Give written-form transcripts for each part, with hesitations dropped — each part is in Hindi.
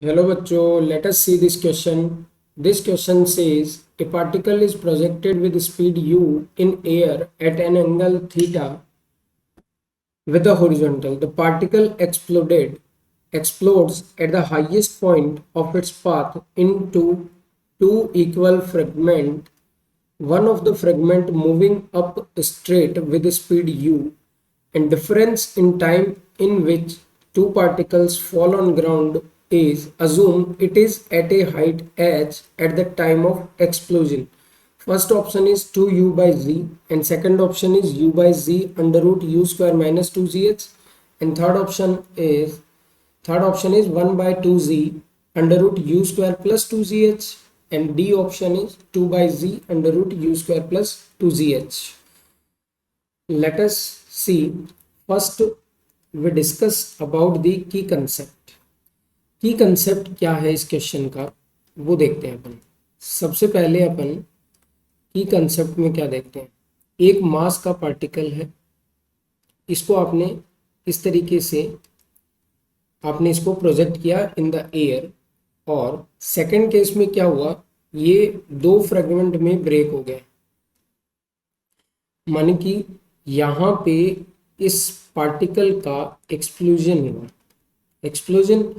Hello bachcho, let us see this question. This question says a particle is projected with speed u in air at an angle theta with a horizontal. The particle explodes at the highest point of its path into two equal fragments. One of the fragment moving up straight with speed u and difference in time in which two particles fall on ground is assume it is at a height h at the time of explosion. First option is 2u by z and second option is u by z under root u square minus 2gh and third option is 1 by 2z under root u square plus 2gh and D option is 2 by z under root u square plus 2gh. Let us see. First we discuss about the key concept. की कंसेप्ट क्या है इस क्वेश्चन का वो देखते हैं अपन। सबसे पहले अपन की कंसेप्ट में क्या देखते हैं, एक मास का पार्टिकल है, इसको आपने इस तरीके से आपने इसको प्रोजेक्ट किया इन द एयर और सेकंड केस में क्या हुआ, ये दो फ्रेगमेंट में ब्रेक हो गए, माने कि यहाँ पे इस पार्टिकल का एक्सप्लोजन हुआ, एक्सप्लोजन।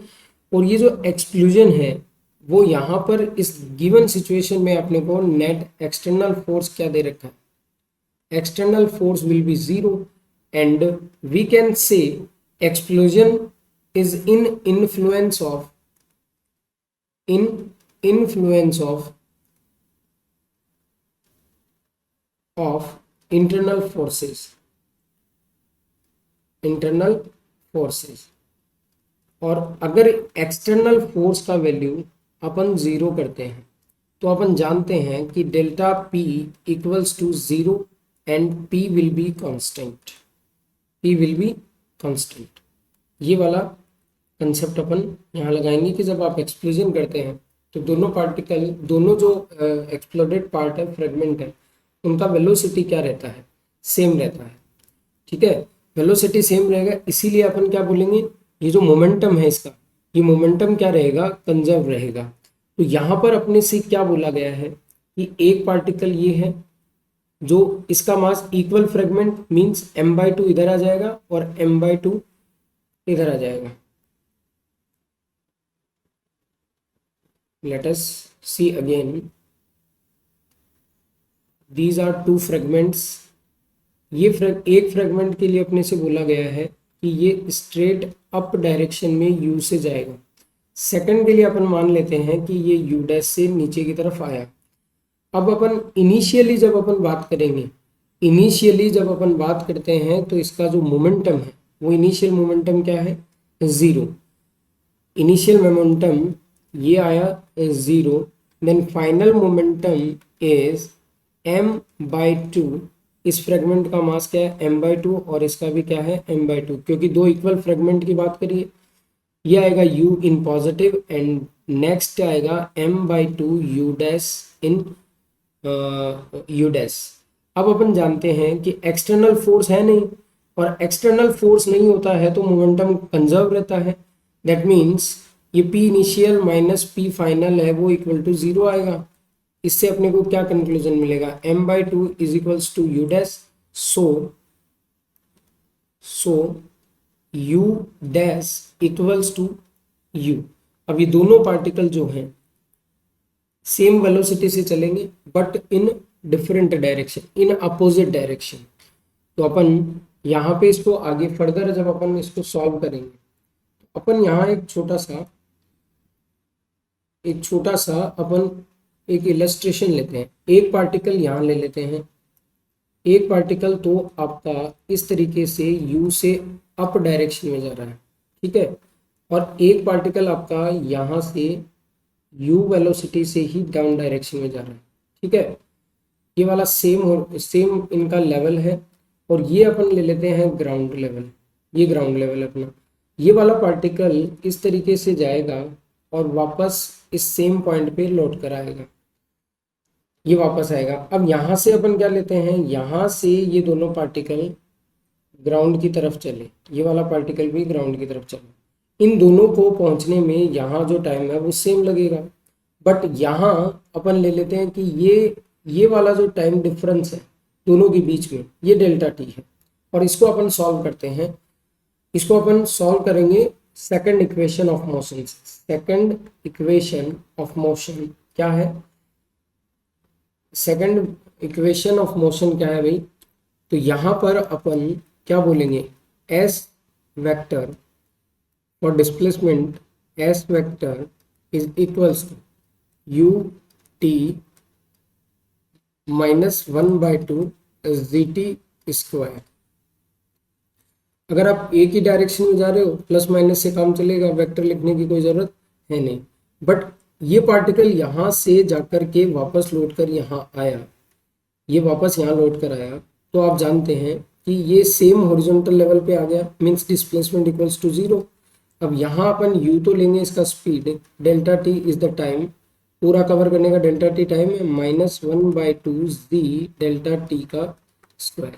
और ये जो एक्सप्लोजन है वो यहाँ पर इस गिवन सिचुएशन में अपने को नेट एक्सटर्नल फोर्स क्या दे रखा है, external force will be zero and we can say explosion is in influence of internal forces. और अगर एक्सटर्नल फोर्स का वैल्यू अपन जीरो करते हैं तो अपन जानते हैं कि delta P equals to zero and P will be constant. ये वाला कंसेप्ट अपन यहाँ लगाएंगे कि जब आप एक्सप्लोजन करते हैं तो दोनों पार्टिकल, दोनों जो एक्सप्लोडेड पार्ट है, फ्रेगमेंट है, उनका वेलोसिटी क्या रहता है, सेम रहता है। ठीक है, वेलोसिटी सेम रहेगा, इसीलिए अपन क्या बोलेंगे, ये जो मोमेंटम है इसका, ये मोमेंटम क्या रहेगा, कंजर्व रहेगा। तो यहाँ पर अपने से क्या बोला गया है कि एक पार्टिकल ये है जो इसका mass equal fragment means m/2 इधर आ जाएगा और m/2 इधर आ जाएगा। Let us see again, these are two fragments. ये एक फ्रेगमेंट के लिए अपने से बोला गया है कि ये स्ट्रेट अप डायरेक्शन में u से जाएगा। सेकंड के लिए अपन मान लेते हैं कि ये u डैश से नीचे की तरफ आया। अब अपन इनिशियली जब अपन बात करते हैं तो इसका जो मोमेंटम है वो इनिशियल मोमेंटम क्या है, ज़ीरो। इनिशियल मोमेंटम ये आया zero, then final momentum is m/2। इस फ्रेगमेंट का मास क्या है, m/2 और इसका भी क्या है, m/2, क्योंकि दो इक्वल फ्रेगमेंट की बात करिए। ये आएगा u in positive and next आएगा m/2 u dash in u dash. अब अपन जानते हैं कि एक्सटर्नल फोर्स है नहीं, और एक्सटर्नल फोर्स नहीं होता है तो मोमेंटम कंजर्व रहता है। दैट मीन्स ये p initial minus p final है वो इक्वल टू जीरो आएगा। इससे अपने को क्या कंक्लूजन मिलेगा, m/2 is equals to u dash. So u dash equals to u। अब ये दोनों पार्टिकल जो हैं सेम वेलोसिटी से चलेंगे but in different direction, in opposite direction. तो अपन यहाँ पे इसको आगे फर्दर जब अपन इसको सॉल्व करेंगे तो अपन यहाँ एक छोटा सा अपन एक इलस्ट्रेशन लेते हैं। एक पार्टिकल यहाँ ले लेते हैं, एक पार्टिकल तो आपका इस तरीके से u से अप डायरेक्शन में जा रहा है, ठीक है, और एक पार्टिकल आपका यहाँ से u वेलोसिटी से ही डाउन डायरेक्शन में जा रहा है। ठीक है, ये वाला सेम इनका लेवल है। और ये अपन ले लेते हैं ग्राउंड लेवल, ये ग्राउंड लेवल अपना। ये वाला पार्टिकल इस तरीके से जाएगा और वापस इस सेम पॉइंट पे लौट कर आएगा, ये वापस आएगा। अब यहाँ से अपन क्या लेते हैं, यहाँ से ये दोनों पार्टिकल ग्राउंड की तरफ चले, ये वाला पार्टिकल भी ग्राउंड की तरफ चले। इन दोनों को पहुंचने में यहाँ जो टाइम है वो सेम लगेगा, बट यहाँ अपन ले लेते हैं कि ये वाला जो टाइम डिफरेंस है दोनों के बीच में, ये डेल्टा टी है, और इसको अपन सॉल्व करते हैं। इसको अपन सॉल्व करेंगे second equation of motion. Second equation of motion क्या है? सेकंड इक्वेशन ऑफ मोशन क्या है भाई? तो यहाँ पर अपन क्या बोलेंगे, s vector for displacement, s vector is equals to u t -1/2 g t square. अगर आप एक ही डायरेक्शन में जा रहे हो प्लस माइनस से काम चलेगा, वेक्टर लिखने की कोई ज़रूरत है नहीं। बट ये पार्टिकल यहाँ से जाकर के वापस लौट कर यहाँ आया, ये वापस यहाँ लौट कर आया, तो आप जानते हैं कि ये सेम हॉरिजॉन्टल लेवल पे आ गया, मीन्स डिस्प्लेसमेंट इक्वल्स टू 0। अब यहाँ अपन u तो लेंगे इसका speed, delta T is the time, पूरा कवर करने का डेल्टा टी टाइम है, -1/2 जी डेल्टा टी का स्क्वायर।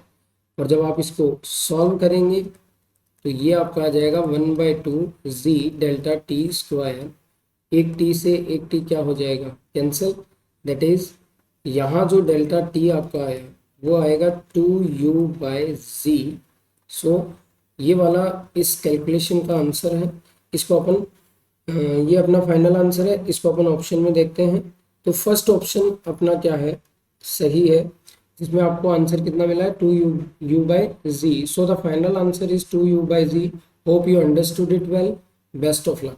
और जब आप इसको सॉल्व करेंगे तो ये आपका आ जाएगा 1/2 जी डेल्टा टी स्क्वायर। एक टी से एक टी क्या हो जाएगा, कैंसिल। दैट इज यहाँ जो डेल्टा टी आपका आया वो आएगा 2u/z। सो ये वाला इस कैलकुलेशन का आंसर है। इसको अपन ये अपना फाइनल आंसर है, इसको अपन ऑप्शन में देखते हैं। तो फर्स्ट ऑप्शन अपना क्या है, सही है, जिसमें आपको आंसर कितना मिला है, 2u/z। So the final answer is 2u/z। Hope you understood it well. Best of luck.